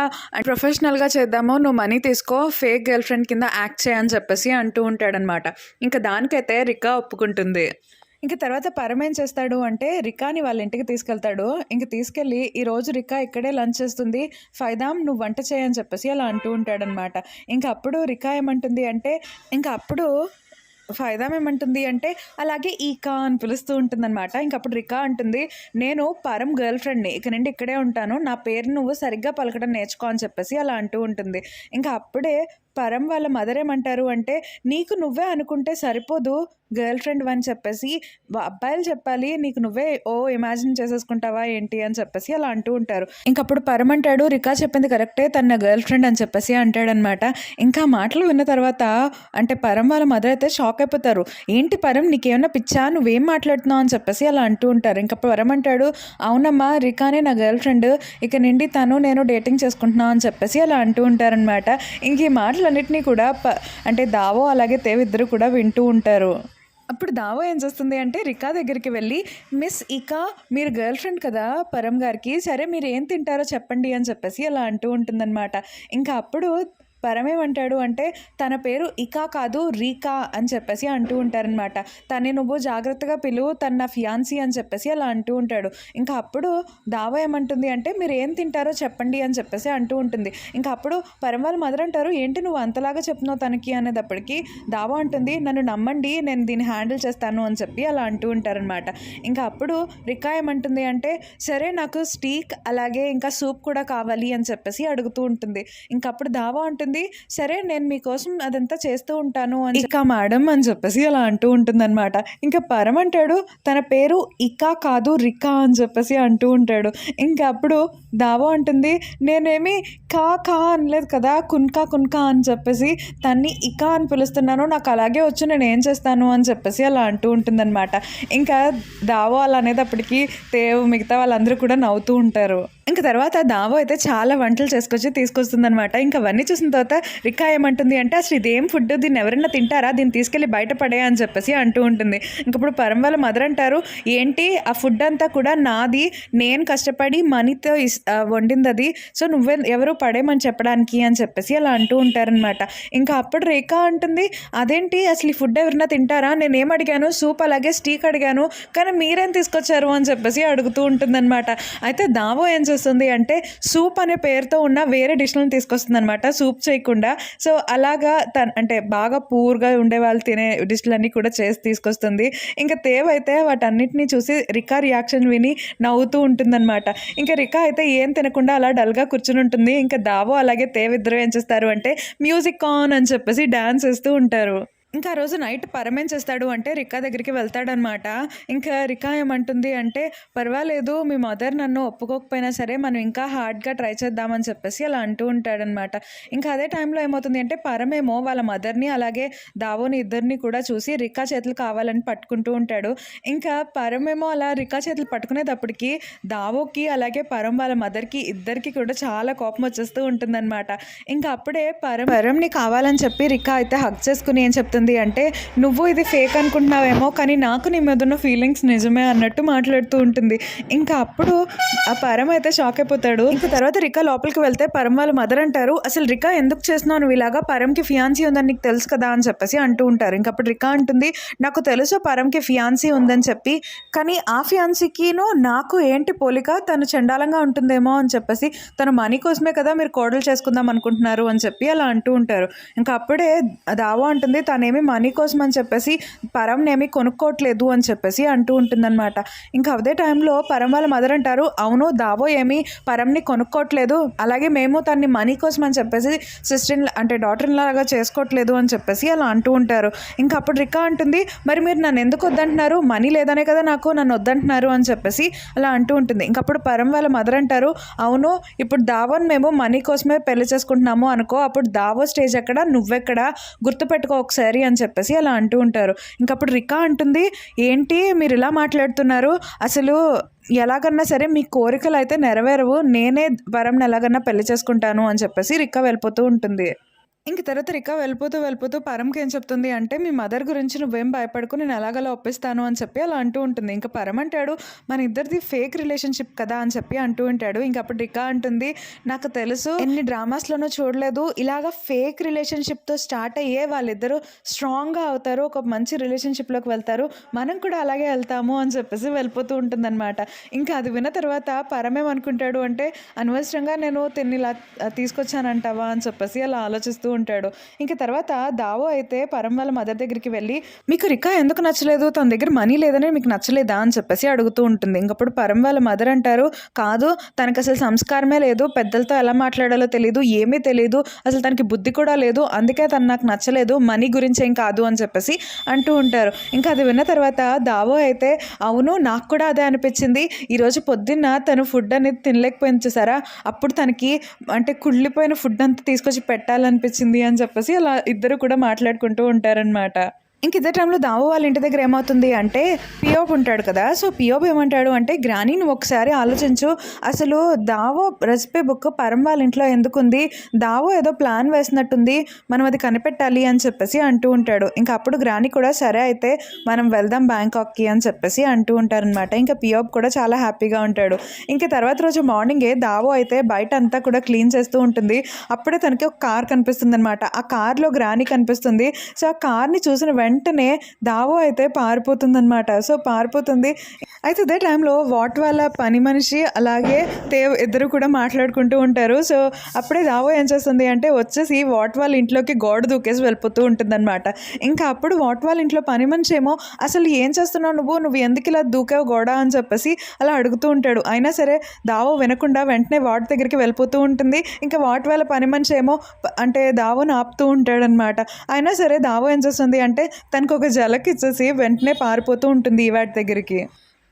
ప్రొఫెషనల్గా చేద్దాము, నువ్వు మనీ తీసుకో, ఫేక్ గర్ల్ ఫ్రెండ్ కింద యాక్ట్ చేయని చెప్పేసి అంటూ ఉంటాడనమాట. ఇంకా దానికైతే రికా ఒప్పుకుంటుంది. ఇంక తర్వాత పరం ఏం చేస్తాడు అంటే రికాని వాళ్ళ ఇంటికి తీసుకెళ్తాడు. ఇంక తీసుకెళ్ళి ఈరోజు రికా ఇక్కడే లంచ్ చేస్తుంది, ఫైదాం నువ్వు వంట చేయని చెప్పేసి అలా అంటూ ఉంటాడనమాట. ఇంకా అప్పుడు రికా ఏమంటుంది అంటే ఫైదాం ఏమంటుంది అంటే అలాగే ఈకా అని పిలుస్తూ ఉంటుందన్నమాట. ఇంకప్పుడు రికా అంటుంది నేను పరం గర్ల్ ఫ్రెండ్ని, ఇక నుండి ఇక్కడే ఉంటాను, నా పేరు నువ్వు సరిగ్గా పలకడం నేర్చుకో అని చెప్పేసి అలా అంటూ ఉంటుంది. ఇంకా అప్పుడే పరం వాళ్ళ మదర్ ఏమంటారు అంటే నీకు నువ్వే అనుకుంటే సరిపోదు గర్ల్ ఫ్రెండ్ అని చెప్పేసి అబ్బాయిలు చెప్పాలి, నీకు నువ్వే ఇమాజిన్ చేసేసుకుంటావా ఏంటి అని చెప్పేసి అలా అంటూ ఉంటారు. ఇంకప్పుడు పరం అంటాడు రికా చెప్పింది కరెక్టే, తన గర్ల్ ఫ్రెండ్ అని చెప్పేసి అంటాడనమాట. ఇంకా మాటలు విన్న తర్వాత అంటే పరం వాళ్ళ మదర్ అయితే షాక్ అయిపోతారు. ఏంటి పరం నీకేమన్నా పిచ్చా, నువ్వేం మాట్లాడుతున్నావు అని చెప్పేసి అలా అంటూ ఉంటారు. ఇంకప్పుడు పరం అంటాడు అవునమ్మా రికానే నా గర్ల్ ఫ్రెండ్, ఇక నుండి నేను డేటింగ్ చేసుకుంటున్నావు అని చెప్పేసి అలా అంటూ ఉంటారనమాట. ఇంక ఈ మాటలన్నింటినీ కూడా అంటే దావో అలాగే తేవ్ ఇద్దరు కూడా వింటూ ఉంటారు. అప్పుడు దావో ఏం చేస్తుంది అంటే రికా దగ్గరికి వెళ్ళి మిస్ ఇకా మీరు గర్ల్ ఫ్రెండ్ కదా పరం గారికి, సరే మీరు ఏం తింటారో చెప్పండి అని చెప్పేసి అలా అంటూ ఉంటుందన్నమాట. ఇంకా అప్పుడు పరం ఏమంటాడు అంటే తన పేరు ఇకా కాదు రీకా అని చెప్పేసి అంటూ ఉంటారనమాట. తనే నువ్వు జాగ్రత్తగా పిలువు, తన నా ఫియాన్సీ అని చెప్పేసి అలా అంటూ ఉంటాడు. ఇంకా అప్పుడు దావా ఏమంటుంది అంటే మీరు ఏం తింటారో చెప్పండి అని చెప్పేసి అంటూ ఉంటుంది. ఇంకా అప్పుడు పరం వాళ్ళ మదర్ అంటారు ఏంటి నువ్వు అంతలాగా చెప్తున్నావు తనకి అనేటప్పటికి దావా అంటుంది నన్ను నమ్మండి నేను దీన్ని హ్యాండిల్ చేస్తాను అని చెప్పి అలా అంటూ ఉంటారనమాట. ఇంకా అప్పుడు రికా ఏమంటుంది అంటే సరే నాకు స్టీక్ అలాగే ఇంకా సూప్ కూడా కావాలి అని చెప్పేసి అడుగుతూ ఉంటుంది. ఇంకప్పుడు దావా ఉంటుంది సరే నేను మీకోసం అదంతా చేస్తూ ఉంటాను అని ఇకా మేడం అని చెప్పేసి అలా అంటూ ఉంటుందన్నమాట. ఇంకా పరం అంటాడు తన పేరు ఇకా కాదు రికా అని చెప్పేసి అంటూ ఉంటాడు. ఇంకా అప్పుడు దావో అంటుంది నేనేమి కా అనలేదు కదా, కున్కా అని చెప్పేసి తన్ని ఇకా అని పిలుస్తున్నాను, నాకు అలాగే వచ్చు నేను ఏం చేస్తాను అని చెప్పేసి అలా అంటూ ఉంటుందన్నమాట. ఇంకా దావో అలా అనేటప్పటికీ తేవ్ మిగతా వాళ్ళందరూ కూడా నవ్వుతూ ఉంటారు. ఇంకా తర్వాత దావో అయితే చాలా వంటలు చేసుకొచ్చి తీసుకొస్తుందనమాట. ఇంకా అవన్నీ చూసిన తర్వాత రికా ఏమంటుంది అంటే అసలు ఇదేం ఫుడ్, దీన్ని ఎవరైనా తింటారా, దీన్ని తీసుకెళ్ళి బయట పడే అని చెప్పేసి అంటూ ఉంటుంది. ఇంకప్పుడు పరం వాళ్ళ మదర్ అంటారు ఏంటి ఆ ఫుడ్ అంతా కూడా నాది, నేను కష్టపడి మనీతో వండింది అది, సో ఎవరు పడేమని చెప్పడానికి అని చెప్పేసి అలా అంటూ ఉంటారనమాట. ఇంకా అప్పుడు రేఖా అంటుంది అదేంటి అసలు ఈ ఫుడ్ ఎవరైనా తింటారా, నేనేం అడిగాను సూప్ అలాగే స్టీక్ అడిగాను కానీ మీరేం తీసుకొచ్చారు అని చెప్పేసి అడుగుతూ ఉంటుందన్నమాట. అయితే దావో ఏం చేస్తుంది అంటే సూప్ అనే పేరుతో ఉన్న వేరే డిష్లను తీసుకొస్తుంది అనమాట, సూప్ చేయకుండా. సో అలాగా అంటే బాగా పూర్గా ఉండే వాళ్ళు తినే డిష్లన్నీ కూడా చేసి తీసుకొస్తుంది. ఇంకా తేవ్ అయితే వాటన్నిటిని చూసి రికా రియాక్షన్ విని నవ్వుతూ ఉంటుందన్నమాట. ఇంకా రికా అయితే ఏం తినకుండా అలా డల్గా కూర్చుని ఉంటుంది. ఇంకా దావో అలాగే తేవ్ ఇద్దరు ఏం చేస్తారు అంటే మ్యూజిక్ ఆన్ అని చెప్పేసి డాన్స్ వేస్తూ ఉంటారు. ఇంకా ఆ రోజు నైట్ పరం ఏం చేస్తాడు అంటే రికా దగ్గరికి వెళ్తాడనమాట. ఇంకా రికా ఏమంటుంది అంటే పర్వాలేదు మీ మదర్ నన్ను ఒప్పుకోకపోయినా సరే మనం ఇంకా హార్డ్గా ట్రై చేద్దామని చెప్పేసి అలా అంటూ ఉంటాడనమాట. ఇంకా అదే టైంలో ఏమవుతుంది అంటే పరమేమో వాళ్ళ మదర్ని అలాగే దావోని ఇద్దరిని కూడా చూసి రికా చేతులు కావాలని పట్టుకుంటూ ఉంటాడు. ఇంకా పరమేమో అలా రికా చేతులు పట్టుకునేటప్పటికి దావోకి అలాగే పరం వాళ్ళ మదర్కి ఇద్దరికి కూడా చాలా కోపం వచ్చేస్తూ ఉంటుందన్నమాట. ఇంకా అప్పుడే పరంని కావాలని చెప్పి రికా అయితే హగ్ చేసుకుని ఏం చెప్తుంది చెప్తుంది అంటే, నువ్వు ఇది ఫేక్ అనుకుంటున్నావేమో కానీ నాకు నీ మీద ఉన్న ఫీలింగ్స్ నిజమే అన్నట్టు మాట్లాడుతూ ఉంటుంది. ఇంకా అప్పుడు ఆ పరం అయితే షాక్ అయిపోతాడు. ఇంకా తర్వాత రికా లోపలికి వెళ్తే పరం వాళ్ళ మదర్ అంటారు, అసలు రికా ఎందుకు చేస్తున్నావు నువ్వు ఇలాగా, పరంకి ఫియాన్సీ ఉందని నీకు తెలుసు కదా అని చెప్పేసి అంటూ ఉంటారు. ఇంకప్పుడు రికా అంటుంది, నాకు తెలుసు పరంకి ఫియాన్సీ ఉందని చెప్పి, కానీ ఆ ఫియాన్సీకిను నాకు ఏంటి పోలిక, తను చండాలంగా ఉంటుందేమో అని చెప్పేసి, తను మనీ కోసమే కదా మీరు కోడలు చేసుకుందాం అనుకుంటున్నారు అని చెప్పి అలా అంటూ ఉంటారు. ఇంకా అప్పుడే దావో అంటుంది, తనేమి మనీ కోసం అని చెప్పేసి పరంనేమి కొనుక్కోవట్లేదు అని చెప్పేసి అంటూ ఉంటుందన్నమాట. ఇంకా అదే టైంలో పరం వాళ్ళ మదర్ అంటారు, అవును దావో ఏమి పరంని కొనుక్కోవట్లేదు, అలాగే మేము తన్ని మనీ కోసం అని చెప్పేసి సిస్టర్ అంటే డాటర్ లాగా చేసుకోవట్లేదు అని చెప్పేసి అలా అంటూ ఉంటారు. ఇంకా అప్పుడు రికా అంటుంది, మరి మీరు నన్ను ఎందుకు వద్దంటున్నారు, మనీ లేదనే కదా నాకు నన్ను వద్దంటున్నారు అని చెప్పేసి అలా అంటూ ఉంటుంది. ఇంకప్పుడు పరం వాళ్ళ మదర్ అంటారు, అవును ఇప్పుడు దావోని మేము మనీ కోసమే పెళ్లి చేసుకుంటున్నాము అనుకో, అప్పుడు దావో స్టేజ్ ఎక్కడ నువ్వెక్కడ గుర్తుపెట్టుకో ఒకసారి అని చెప్పేసి అలా అంటూ ఉంటారు. ఇంకప్పుడు రికా అంటుంది, ఏంటి మీరు ఇలా మాట్లాడుతున్నారు, అసలు ఎలాగన్నా సరే మీ కోరికలు అయితే నెరవేరవు, నేనే వరంని ఎలాగన్నా పెళ్లి చేసుకుంటాను అని చెప్పేసి రికా వెళ్ళిపోతూ ఉంటుంది. ఇంక తర్వాత రికా వెళ్ళిపోతూ పరంకి ఏం చెప్తుంది అంటే, మీ మదర్ గురించి నువ్వేం భయపడకు, నేను ఎలాగలా ఒప్పిస్తాను అని చెప్పి అలా అంటూ ఉంటుంది. ఇంకా పరం అంటాడు, మన ఇద్దరిది ఫేక్ రిలేషన్షిప్ కదా అని చెప్పి అంటూ ఉంటాడు. ఇంక అప్పుడు రికా అంటుంది, నాకు తెలుసు ఎన్ని డ్రామాస్లోనూ చూడలేదు, ఇలాగ ఫేక్ రిలేషన్షిప్తో స్టార్ట్ అయ్యే వాళ్ళిద్దరూ స్ట్రాంగ్గా అవుతారు, ఒక మంచి రిలేషన్షిప్లోకి వెళ్తారు, మనం కూడా అలాగే వెళ్తాము అని చెప్పేసి వెళ్ళిపోతూ ఉంటుందన్నమాట. ఇంకా అది విన్న తర్వాత పరం ఏమనుకుంటాడు అంటే, అనవసరంగా నేను తిన్ని ఇలా తీసుకొచ్చానంటావా అని చెప్పేసి అలా ఆలోచిస్తూ ఉంటాడు. ఇంకా తర్వాత దావో అయితే పరం వాళ్ళ మదర్ దగ్గరికి వెళ్ళి, మీకు రికా ఎందుకు నచ్చలేదు, తన దగ్గర మనీ లేదని మీకు నచ్చలేదా అని చెప్పేసి అడుగుతూ ఉంటుంది. ఇంకప్పుడు పరం వాళ్ళ మదర్ అంటారు, కాదు తనకు అసలు సంస్కారమే లేదు, పెద్దలతో ఎలా మాట్లాడాలో తెలియదు, ఏమీ తెలియదు, అసలు తనకి బుద్ధి కూడా లేదు, అందుకే తను నాకు నచ్చలేదు, మనీ గురించి ఏం కాదు అని చెప్పేసి అంటూ ఉంటారు. ఇంకా అది విన్న తర్వాత దావో అయితే, అవును నాకు కూడా అదే అనిపించింది, ఈరోజు పొద్దున్న తను ఫుడ్ అనేది తినలేకపోయింది చూసారా, అప్పుడు తనకి అంటే కుళ్ళిపోయిన ఫుడ్ అంతా తీసుకొచ్చి పెట్టాలనిపించింది అని చెప్పేసి అలా ఇద్దరు కూడా మాట్లాడుకుంటూ ఉంటారనమాట. ఇంక ఇదే టైంలో దావో వాళ్ళ ఇంటి దగ్గర ఏమవుతుంది అంటే, పియోబ్ ఉంటాడు కదా, సో పియోబ్ ఏమంటాడు అంటే, గ్రానీ నువ్వు ఒకసారి ఆలోచించు, అసలు దావో రెసిపీ బుక్ పరం వాళ్ళ ఇంట్లో ఎందుకుంది, దావో ఏదో ప్లాన్ వేసినట్టుంది, మనం అది కనిపెట్టాలి అని చెప్పేసి అంటూ ఉంటాడు. ఇంకా అప్పుడు గ్రానీ కూడా సరే అయితే మనం వెళ్దాం బ్యాంకాక్కి అని చెప్పేసి అంటూ ఉంటారనమాట. ఇంకా పియోబ్ కూడా చాలా హ్యాపీగా ఉంటాడు. ఇంకా తర్వాత రోజు మార్నింగే దావో అయితే బయట అంతా కూడా క్లీన్ చేస్తూ ఉంటుంది. అప్పుడే తనకి ఒక కార్ కనిపిస్తుంది అనమాట. ఆ కార్లో గ్రానీ కనిపిస్తుంది. సో ఆ కార్ని చూసిన వెంటనే దావో అయితే పారిపోతుందనమాట. సో పారిపోతుంది. అయితే ఇదే టైంలో వాట్ వాళ్ళ పని మనిషి అలాగే దేవ్ ఇద్దరు కూడా మాట్లాడుకుంటూ ఉంటారు. సో అప్పుడే దావో ఏం చేస్తుంది అంటే వచ్చేసి వాట్ వాళ్ళ ఇంట్లోకి గోడ దూకేసి వెళ్ళిపోతూ ఉంటుందన్నమాట. ఇంకా అప్పుడు వాట్ వాళ్ళ ఇంట్లో పని మనిషి ఏమో, అసలు ఏం చేస్తున్నావు నువ్వు ఎందుకు ఇలా దూకావు గోడ అని చెప్పేసి అలా అడుగుతూ ఉంటాడు. అయినా సరే దావో వినకుండా వెంటనే వాట్ దగ్గరికి వెళ్ళిపోతూ ఉంటుంది. ఇంకా వాట్ వాళ్ళ పని మనిషి ఏమో అంటే దావోని ఆపుతూ ఉంటాడనమాట. అయినా సరే దావో ఏం చేస్తుంది అంటే తనకు ఒక జలక్ ఇచ్చేసి వెంటనే పారిపోతూ ఉంటుంది ఈ వాటి దగ్గరికి.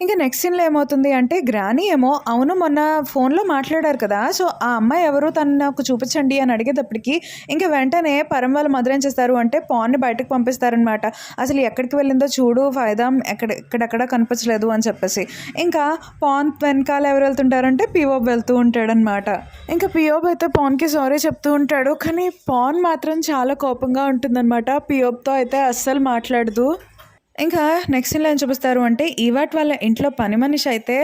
ఇంకా నెక్స్ట్ సీన్లో ఏమవుతుంది అంటే, గ్రానీ ఏమో అవును మొన్న ఫోన్లో మాట్లాడారు కదా, సో ఆ అమ్మాయి ఎవరు తను నాకు చూపించండి అని అడిగేటప్పటికి ఇంకా వెంటనే పరం వాళ్ళ మదర్ ఏం చేస్తారు అంటే పాన్ని బయటకు పంపిస్తారనమాట. అసలు ఎక్కడికి వెళ్ళిందో చూడు ఫైదాం, ఎక్కడెక్కడ కనిపించలేదు అని చెప్పేసి. ఇంకా పాన్ వెనకాల ఎవరు వెళ్తుంటారంటే పియోబ్ వెళ్తూ ఉంటాడనమాట. ఇంకా పియోబ్ అయితే పాన్కి సారీ చెప్తూ ఉంటాడు, కానీ పాన్ మాత్రం చాలా కోపంగా ఉంటుందన్నమాట. పియోబ్తో అయితే అస్సలు మాట్లాడదు. ఇంకా నెక్స్ట్ సీన్లో ఏం చూపిస్తారు అంటే, ఈవాట్ వాళ్ళ ఇంట్లో పని మనిషి అయితే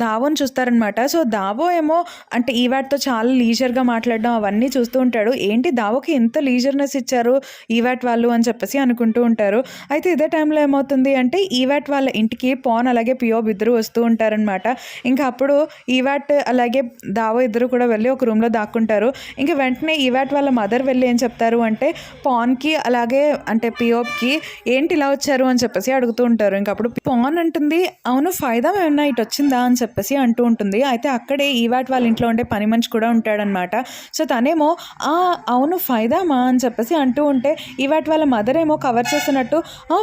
దావోని చూస్తారనమాట. సో దావో ఏమో అంటే ఈవాట్తో చాలా లీజర్గా మాట్లాడడం అవన్నీ చూస్తూ ఉంటాడు. ఏంటి దావోకి ఎంత లీజర్నెస్ ఇచ్చారు ఈవాట్ వాళ్ళు అని చెప్పేసి అనుకుంటూ ఉంటారు. అయితే ఇదే టైంలో ఏమవుతుంది అంటే, ఈవాట్ వాళ్ళ ఇంటికి పాన్ అలాగే పియోబ్ ఇద్దరు వస్తూ ఉంటారనమాట. ఇంకా అప్పుడు ఈవాట్ అలాగే దావో ఇద్దరు కూడా వెళ్ళి ఒక రూమ్లో దాక్కుంటారు. ఇంకా వెంటనే ఈవాట్ వాళ్ళ మదర్ వెళ్ళి ఏం చెప్తారు అంటే, పాన్కి అలాగే అంటే పియోబ్కి ఏంటి ఇలా వచ్చారు అని చెప్పేసి అడుగుతూ ఉంటారు. ఇంకా అప్పుడు పాన్ అంటుంది, అవును ఫైదా ఏమన్నా ఇటు వచ్చిందా అని చెప్పేసి అంటూ ఉంటుంది. అయితే అక్కడే ఈవాట్ వాళ్ళ ఇంట్లో ఉండే పని మనిషి కూడా ఉంటాడనమాట. సో తనేమో అవును ఫైదామా అని చెప్పేసి అంటూ ఉంటే, ఈవాట్ వాళ్ళ మదర్ ఏమో కవర్ చేస్తున్నట్టు,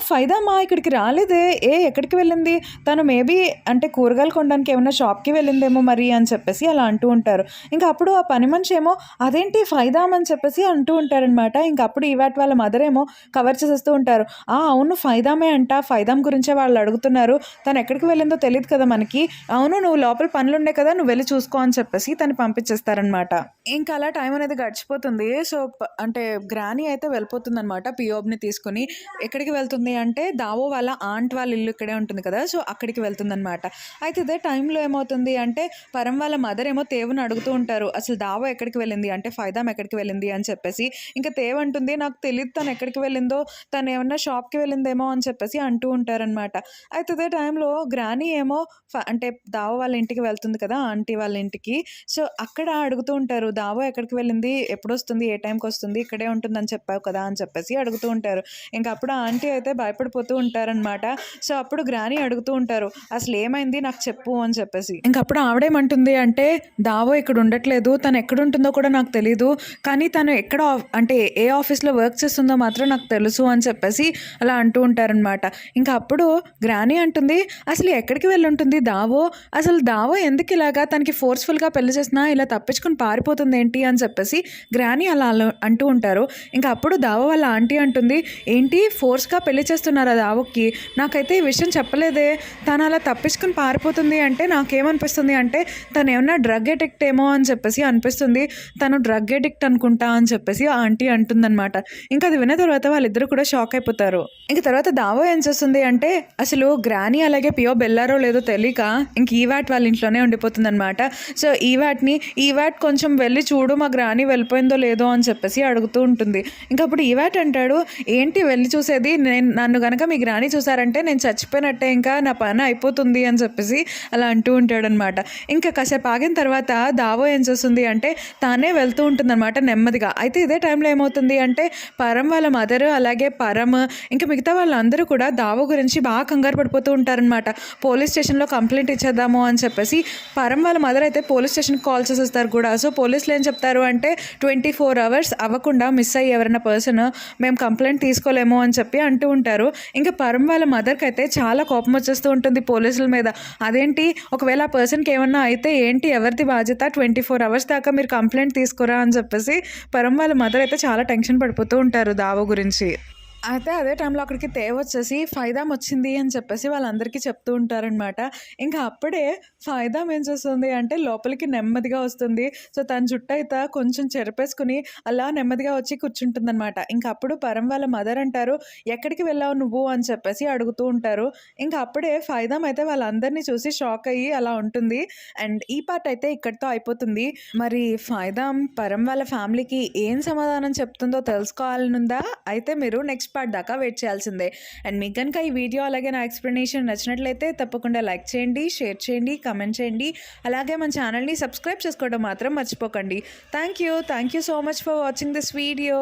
ఫైదామా ఇక్కడికి రాలేదే, ఎక్కడికి వెళ్ళింది తను, మేబీ అంటే కూరగాయలు కొనడానికి ఏమన్నా షాప్కి వెళ్ళిందేమో మరి అని చెప్పేసి అలా అంటూ ఉంటారు. ఇంకా అప్పుడు ఆ పని మనిషి ఏమో అదేంటి ఫైదామ్ అని చెప్పేసి అంటూ ఉంటారనమాట. ఇంకా అప్పుడు ఈవాట్ వాళ్ళ మదర్ ఏమో కవర్ చేసేస్తూ ఉంటారు, అవును ఫైదామే అంట ఫైదాం గురించే వాళ్ళు అడుగుతున్నారు. తను ఎక్కడికి వెళ్ళిందో తెలియదు కదా మనకి. అవును, నువ్వు లోపల పనులుండే కదా, నువ్వు వెళ్ళి చూసుకో అని చెప్పేసి తను పంపించేస్తారనమాట. ఇంకా అలా టైం అనేది గడిచిపోతుంది. సో అంటే గ్రానీ అయితే వెళ్ళిపోతుందనమాట పిఓబ్ని తీసుకుని. ఎక్కడికి వెళ్తుంది అంటే దావో వాళ్ళ ఆంట్ వాళ్ళ ఇల్లు ఇక్కడే ఉంటుంది కదా, సో అక్కడికి వెళ్తుందనమాట. అయితే ఇదే టైంలో ఏమవుతుంది అంటే పరం వాళ్ళ మదర్ ఏమో తేవుని అడుగుతూ ఉంటారు, అసలు దావో ఎక్కడికి వెళ్ళింది అంటే ఫైదాం ఎక్కడికి వెళ్ళింది అని చెప్పేసి. ఇంకా తేవ్ అంటుంది, నాకు తెలియదు తను ఎక్కడికి వెళ్ళిందో, తను ఏమన్నా షాప్కి వెళ్ళిందేమో అని చెప్పేసి అంటూ ఉంటారనమాట. అయితే ఇదే టైంలో గ్రానీ ఏమో అంటే దావో వాళ్ళ ఇంటికి వెళ్తుంది కదా, ఆంటీ వాళ్ళ ఇంటికి. సో అక్కడ అడుగుతూ ఉంటారు, దావో ఎక్కడికి వెళ్ళింది, ఎప్పుడు వస్తుంది, ఏ టైంకి వస్తుంది, ఇక్కడే ఉంటుందని చెప్పావు కదా అని చెప్పేసి అడుగుతూ ఉంటారు. ఇంకా అప్పుడు ఆంటీ అయితే భయపడిపోతూ ఉంటారనమాట. సో అప్పుడు గ్రానీ అడుగుతూ ఉంటారు, అసలు ఏమైంది నాకు చెప్పు అని చెప్పేసి. ఇంకా అప్పుడు ఆవిడేమంటుంది అంటే దావో ఇక్కడ ఉండట్లేదు, తను ఎక్కడ ఉంటుందో కూడా నాకు తెలీదు, కానీ తను ఎక్కడ అంటే ఏ ఆఫీస్లో వర్క్ చేస్తుందో మాత్రం నాకు తెలుసు అని చెప్పేసి అలా అంటూ ఉంటారనమాట. ఇంకా అప్పుడు గ్రానీ అంటుంది, అసలు ఎక్కడికి వెళ్ళి ఉంటుంది దావో, అసలు దావో ఎందుకు ఇలాగా తనకి ఫోర్స్ఫుల్గా పెళ్లి చేసినా ఇలా తప్పించుకుని పారిపోతుంది ఏంటి అని చెప్పేసి గ్రానీ అలా అంటూ ఉంటారు. ఇంకా అప్పుడు దావో వాళ్ళ ఆంటీ అంటుంది, ఏంటి ఫోర్స్గా పెళ్లి చేస్తున్నారా దావోకి, నాకైతే ఈ విషయం చెప్పలేదే, తను అలా తప్పించుకుని పారిపోతుంది అంటే నాకేమనిపిస్తుంది అంటే తను ఏమన్నా డ్రగ్ ఎడిక్ట్ ఏమో అని చెప్పేసి అనిపిస్తుంది, తను డ్రగ్ ఎడిక్ట్ అనుకుంటా అని చెప్పేసి ఆ ఆంటీ అంటుందన్నమాట. ఇంకా అది విన్న తర్వాత వాళ్ళిద్దరూ కూడా షాక్ అయిపోతారు. ఇంక తర్వాత దావో ఏం చేస్తుంది అంటే అసలు గ్రానీ అలాగే పియో బెల్లారో లేదో తెలియక ఇంక ఈవాట్ వాళ్ళ ఇంట్లోనే ఉండిపోతుంది అనమాట. సో ఈవాట్ కొంచెం వెళ్ళి చూడు మా గ్రానీ వెళ్ళిపోయిందో లేదో అని చెప్పేసి అడుగుతూ ఉంటుంది. ఇంకా అప్పుడు ఈవాట్ అంటాడు, ఏంటి వెళ్ళి చూసేది, నన్ను కనుక మీ గ్రానీ చూసారంటే నేను చచ్చిపోయినట్టే, ఇంకా నా పని అయిపోతుంది అని చెప్పేసి అలా అంటూ ఉంటాడనమాట. ఇంకా కాసేపు ఆగిన తర్వాత దావో ఏం చేస్తుంది అంటే తానే వెళ్తూ ఉంటుందన్నమాట నెమ్మదిగా. అయితే ఇదే టైంలో ఏమవుతుంది అంటే పరం వాళ్ళ మదర్ అలాగే పరం ఇంకా మిగతా వాళ్ళందరూ కూడా దావో గురించి బాగా కంగారు పడిపోతూ ఉంటారనమాట. పోలీస్ స్టేషన్లో కంప్లైంట్ ఇచ్చేద్దాము అని చెప్పేసి పరం వాళ్ళ మదర్ అయితే పోలీస్ స్టేషన్కి కాల్ చేసేస్తారు కూడా. సో పోలీసులు ఏం చెప్తారు అంటే 24 hours అవ్వకుండా మిస్ అయ్యి ఎవరైనా పర్సన్ మేము కంప్లైంట్ తీసుకోలేము అని చెప్పి అంటూ ఉంటారు. ఇంకా పరం వాళ్ళ మదర్కి అయితే చాలా కోపం వచ్చేస్తూ ఉంటుంది పోలీసుల మీద. అదేంటి ఒకవేళ ఆ పర్సన్కి ఏమన్నా అయితే ఏంటి, ఎవరిది బాధ్యత, 24 hours దాకా మీరు కంప్లైంట్ తీసుకోరా అని చెప్పేసి పరం వాళ్ళ మదర్ అయితే చాలా టెన్షన్ పడిపోతూ ఉంటారు దావో గురించి. అయితే అదే టైంలో అక్కడికి తేవ్ వచ్చేసి ఫైదాం వచ్చింది అని చెప్పేసి వాళ్ళందరికీ చెప్తూ ఉంటారనమాట. ఇంకా అప్పుడే ఫైదాం ఏం చేస్తుంది అంటే లోపలికి నెమ్మదిగా వస్తుంది. సో తన జుట్టు అయితే కొంచెం చెరిపేసుకుని అలా నెమ్మదిగా వచ్చి కూర్చుంటుందన్నమాట. ఇంకా అప్పుడు పరం వాళ్ళ మదర్ అంటారు, ఎక్కడికి వెళ్ళావు నువ్వు అని చెప్పేసి అడుగుతూ ఉంటారు. ఇంకా అప్పుడే ఫైదాం అయితే వాళ్ళందరినీ చూసి షాక్ అయ్యి అలా ఉంటుంది. అండ్ ఈ పార్ట్ అయితే ఇక్కడితో అయిపోతుంది. మరి ఫైదాం పరం వాళ్ళ ఫ్యామిలీకి ఏం సమాధానం చెప్తుందో తెలుసుకోవాలనుందా? అయితే మీరు నెక్స్ట్ పార్ట్ దాకా వెయిట్ చేయాల్సిందే. అండ్ మీకు కనుక ఈ వీడియో అలాగే నా ఎక్స్ప్లెనేషన్ నచ్చినట్లయితే తప్పకుండా లైక్ చేయండి, షేర్ చేయండి, కమెంట్ చేయండి. అలాగే మన ఛానల్ని సబ్స్క్రైబ్ చేసుకోవడం మాత్రం మర్చిపోకండి. Thank you so much for watching this video.